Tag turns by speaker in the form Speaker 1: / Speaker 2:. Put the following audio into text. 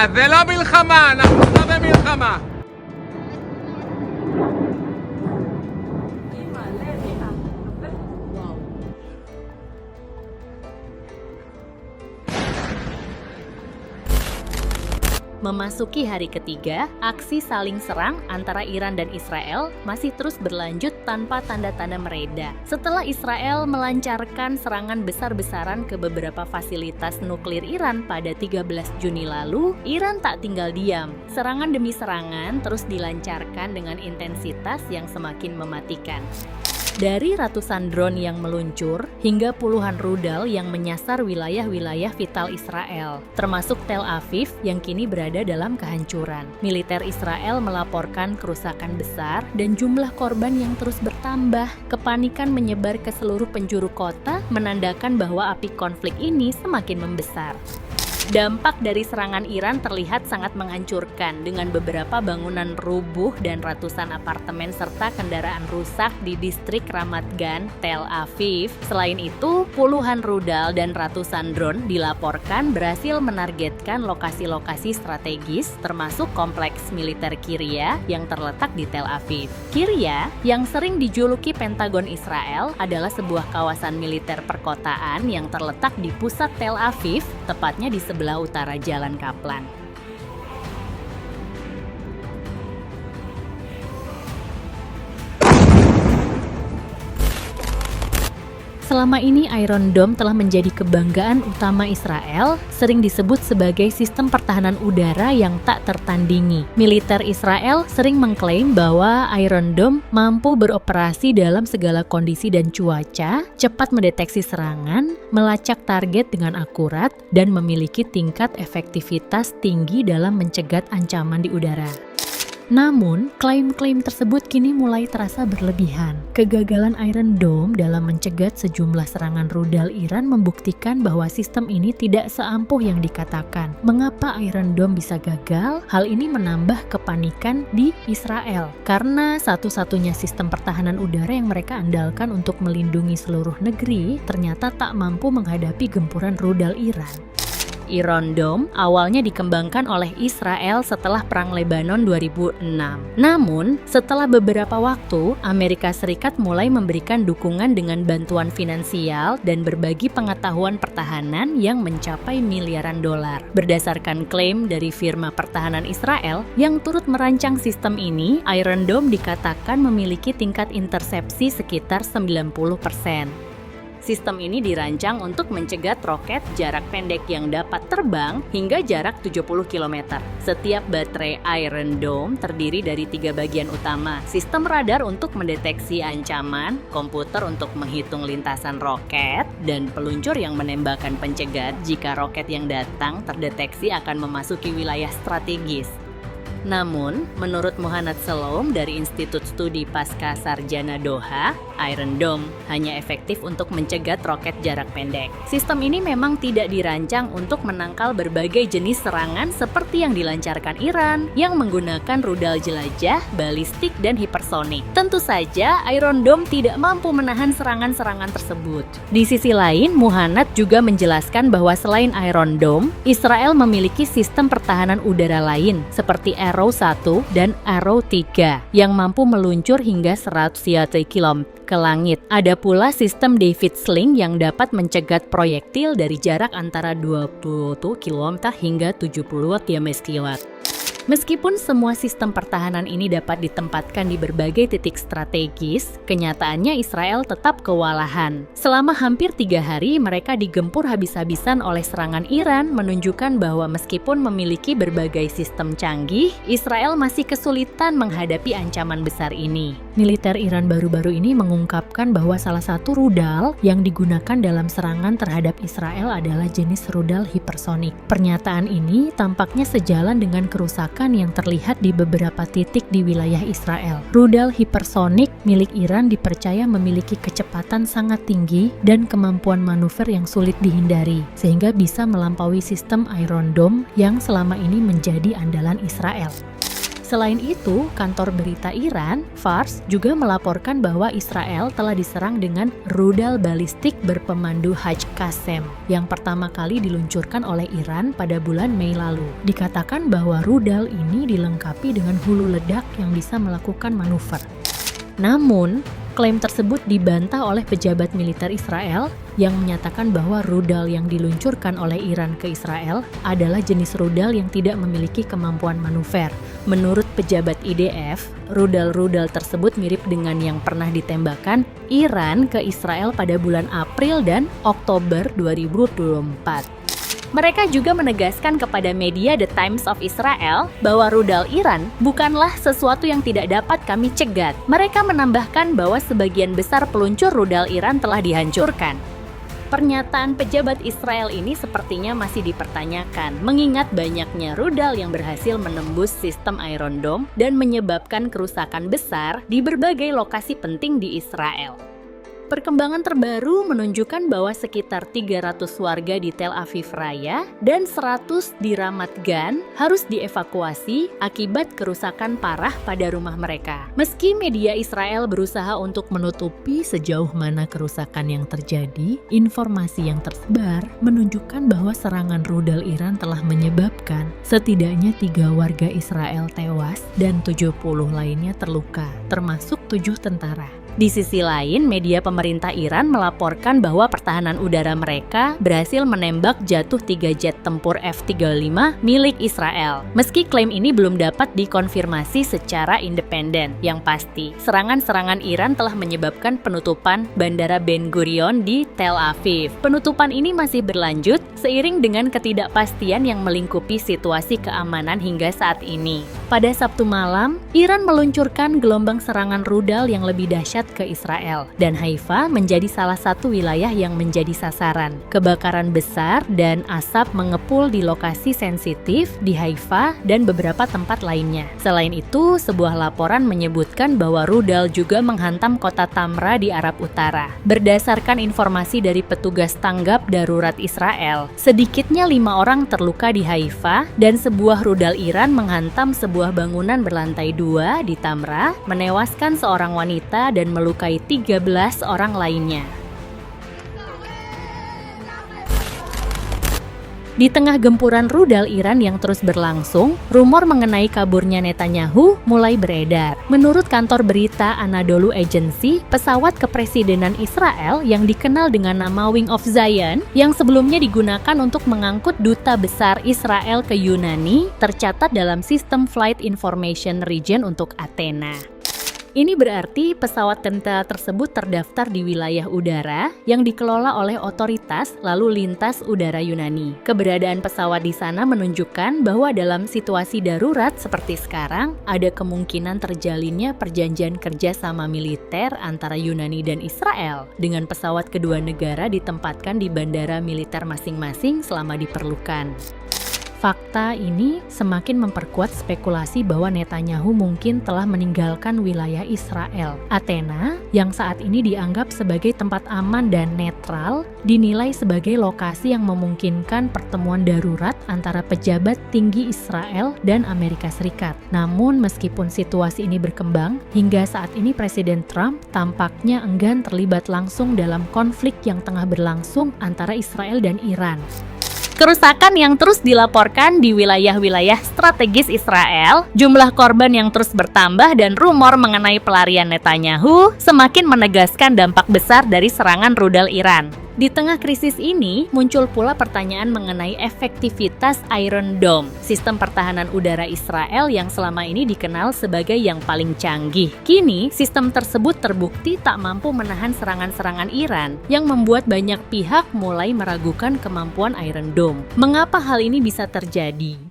Speaker 1: זה לא מלחמה, אנחנו לא במלחמה.
Speaker 2: Memasuki hari ketiga, aksi saling serang antara Iran dan Israel masih terus berlanjut tanpa tanda-tanda mereda. Setelah Israel melancarkan serangan besar-besaran ke beberapa fasilitas nuklir Iran pada 13 Juni lalu, Iran tak tinggal diam. Serangan demi serangan terus dilancarkan dengan intensitas yang semakin mematikan. Dari ratusan drone yang meluncur hingga puluhan rudal yang menyasar wilayah-wilayah vital Israel, termasuk Tel Aviv yang kini berada dalam kehancuran. Militer Israel melaporkan kerusakan besar dan jumlah korban yang terus bertambah. Kepanikan menyebar ke seluruh penjuru kota, menandakan bahwa api konflik ini semakin membesar. Dampak dari serangan Iran terlihat sangat menghancurkan dengan beberapa bangunan rubuh dan ratusan apartemen serta kendaraan rusak di distrik Ramat Gan, Tel Aviv. Selain itu, puluhan rudal dan ratusan drone dilaporkan berhasil menargetkan lokasi-lokasi strategis termasuk kompleks militer Kiryat yang terletak di Tel Aviv. Kiryat, yang sering dijuluki Pentagon Israel, adalah sebuah kawasan militer perkotaan yang terletak di pusat Tel Aviv, tepatnya di sebelah utara Jalan Kaplan. Selama ini Iron Dome telah menjadi kebanggaan utama Israel, sering disebut sebagai sistem pertahanan udara yang tak tertandingi. Militer Israel sering mengklaim bahwa Iron Dome mampu beroperasi dalam segala kondisi dan cuaca, cepat mendeteksi serangan, melacak target dengan akurat, dan memiliki tingkat efektivitas tinggi dalam mencegat ancaman di udara. Namun, klaim-klaim tersebut kini mulai terasa berlebihan. Kegagalan Iron Dome dalam mencegat sejumlah serangan rudal Iran membuktikan bahwa sistem ini tidak seampuh yang dikatakan. Mengapa Iron Dome bisa gagal? Hal ini menambah kepanikan di Israel, karena satu-satunya sistem pertahanan udara yang mereka andalkan untuk melindungi seluruh negeri ternyata tak mampu menghadapi gempuran rudal Iran. Iron Dome awalnya dikembangkan oleh Israel setelah Perang Lebanon 2006. Namun, setelah beberapa waktu, Amerika Serikat mulai memberikan dukungan dengan bantuan finansial dan berbagi pengetahuan pertahanan yang mencapai miliaran dolar. Berdasarkan klaim dari firma pertahanan Israel yang turut merancang sistem ini, Iron Dome dikatakan memiliki tingkat intersepsi sekitar 90%. Sistem ini dirancang untuk mencegat roket jarak pendek yang dapat terbang hingga jarak 70 km. Setiap baterai Iron Dome terdiri dari 3 bagian utama: sistem radar untuk mendeteksi ancaman, komputer untuk menghitung lintasan roket, dan peluncur yang menembakkan pencegat jika roket yang datang terdeteksi akan memasuki wilayah strategis. Namun, menurut Muhannad Shalom dari Institut Studi Pasca Sarjana Doha, Iron Dome hanya efektif untuk mencegat roket jarak pendek. Sistem ini memang tidak dirancang untuk menangkal berbagai jenis serangan seperti yang dilancarkan Iran, yang menggunakan rudal jelajah, balistik, dan hipersonik. Tentu saja, Iron Dome tidak mampu menahan serangan-serangan tersebut. Di sisi lain, Muhannad juga menjelaskan bahwa selain Iron Dome, Israel memiliki sistem pertahanan udara lain, seperti Arrow 1 dan Arrow 3 yang mampu meluncur hingga 100 km ke langit. Ada pula sistem David Sling yang dapat mencegat proyektil dari jarak antara 20 km hingga 70 km. Meskipun semua sistem pertahanan ini dapat ditempatkan di berbagai titik strategis, kenyataannya Israel tetap kewalahan. Selama hampir 3 hari, mereka digempur habis-habisan oleh serangan Iran, menunjukkan bahwa meskipun memiliki berbagai sistem canggih, Israel masih kesulitan menghadapi ancaman besar ini. Militer Iran baru-baru ini mengungkapkan bahwa salah satu rudal yang digunakan dalam serangan terhadap Israel adalah jenis rudal hipersonik. Pernyataan ini tampaknya sejalan dengan kerusakan yang terlihat di beberapa titik di wilayah Israel. Rudal hipersonik milik Iran dipercaya memiliki kecepatan sangat tinggi dan kemampuan manuver yang sulit dihindari, sehingga bisa melampaui sistem Iron Dome yang selama ini menjadi andalan Israel. Selain itu, kantor berita Iran, Fars, juga melaporkan bahwa Israel telah diserang dengan rudal balistik berpemandu Haj-Qasem yang pertama kali diluncurkan oleh Iran pada bulan Mei lalu. Dikatakan bahwa rudal ini dilengkapi dengan hulu ledak yang bisa melakukan manuver. Namun, klaim tersebut dibantah oleh pejabat militer Israel yang menyatakan bahwa rudal yang diluncurkan oleh Iran ke Israel adalah jenis rudal yang tidak memiliki kemampuan manuver. Menurut pejabat IDF, rudal-rudal tersebut mirip dengan yang pernah ditembakkan Iran ke Israel pada bulan April dan Oktober 2024. Mereka juga menegaskan kepada media The Times of Israel bahwa rudal Iran bukanlah sesuatu yang tidak dapat kami cegat. Mereka menambahkan bahwa sebagian besar peluncur rudal Iran telah dihancurkan. Pernyataan pejabat Israel ini sepertinya masih dipertanyakan, mengingat banyaknya rudal yang berhasil menembus sistem Iron Dome dan menyebabkan kerusakan besar di berbagai lokasi penting di Israel. Perkembangan terbaru menunjukkan bahwa sekitar 300 warga di Tel Aviv Raya dan 100 di Ramat Gan harus dievakuasi akibat kerusakan parah pada rumah mereka. Meski media Israel berusaha untuk menutupi sejauh mana kerusakan yang terjadi, informasi yang tersebar menunjukkan bahwa serangan rudal Iran telah menyebabkan setidaknya 3 warga Israel tewas dan 70 lainnya terluka, termasuk 7 tentara. Di sisi lain, media pemerintah Iran melaporkan bahwa pertahanan udara mereka berhasil menembak jatuh 3 jet tempur F-35 milik Israel. Meski klaim ini belum dapat dikonfirmasi secara independen, yang pasti, serangan-serangan Iran telah menyebabkan penutupan Bandara Ben Gurion di Tel Aviv. Penutupan ini masih berlanjut seiring dengan ketidakpastian yang melingkupi situasi keamanan hingga saat ini. Pada Sabtu malam, Iran meluncurkan gelombang serangan rudal yang lebih dahsyat ke Israel, dan Haifa menjadi salah satu wilayah yang menjadi sasaran. Kebakaran besar dan asap mengepul di lokasi sensitif di Haifa dan beberapa tempat lainnya. Selain itu, sebuah laporan menyebutkan bahwa rudal juga menghantam kota Tamra di Arab Utara. Berdasarkan informasi dari petugas tanggap darurat Israel, sedikitnya 5 orang terluka di Haifa dan sebuah rudal Iran menghantam sebuah bangunan berlantai 2 di Tamra, menewaskan seorang wanita dan melukai 13 orang lainnya. Di tengah gempuran rudal Iran yang terus berlangsung, rumor mengenai kaburnya Netanyahu mulai beredar. Menurut kantor berita Anadolu Agency, pesawat kepresidenan Israel yang dikenal dengan nama Wing of Zion, yang sebelumnya digunakan untuk mengangkut duta besar Israel ke Yunani, tercatat dalam sistem Flight Information Region untuk Athena. Ini berarti pesawat tentara tersebut terdaftar di wilayah udara yang dikelola oleh otoritas lalu lintas udara Yunani. Keberadaan pesawat di sana menunjukkan bahwa dalam situasi darurat seperti sekarang, ada kemungkinan terjalinnya perjanjian kerjasama militer antara Yunani dan Israel, dengan pesawat kedua negara ditempatkan di bandara militer masing-masing selama diperlukan. Fakta ini semakin memperkuat spekulasi bahwa Netanyahu mungkin telah meninggalkan wilayah Israel. Athena, yang saat ini dianggap sebagai tempat aman dan netral, dinilai sebagai lokasi yang memungkinkan pertemuan darurat antara pejabat tinggi Israel dan Amerika Serikat. Namun, meskipun situasi ini berkembang, hingga saat ini Presiden Trump tampaknya enggan terlibat langsung dalam konflik yang tengah berlangsung antara Israel dan Iran. Kerusakan yang terus dilaporkan di wilayah-wilayah strategis Israel, jumlah korban yang terus bertambah dan rumor mengenai pelarian Netanyahu semakin menegaskan dampak besar dari serangan rudal Iran. Di tengah krisis ini, muncul pula pertanyaan mengenai efektivitas Iron Dome, sistem pertahanan udara Israel yang selama ini dikenal sebagai yang paling canggih. Kini, sistem tersebut terbukti tak mampu menahan serangan-serangan Iran, yang membuat banyak pihak mulai meragukan kemampuan Iron Dome. Mengapa hal ini bisa terjadi?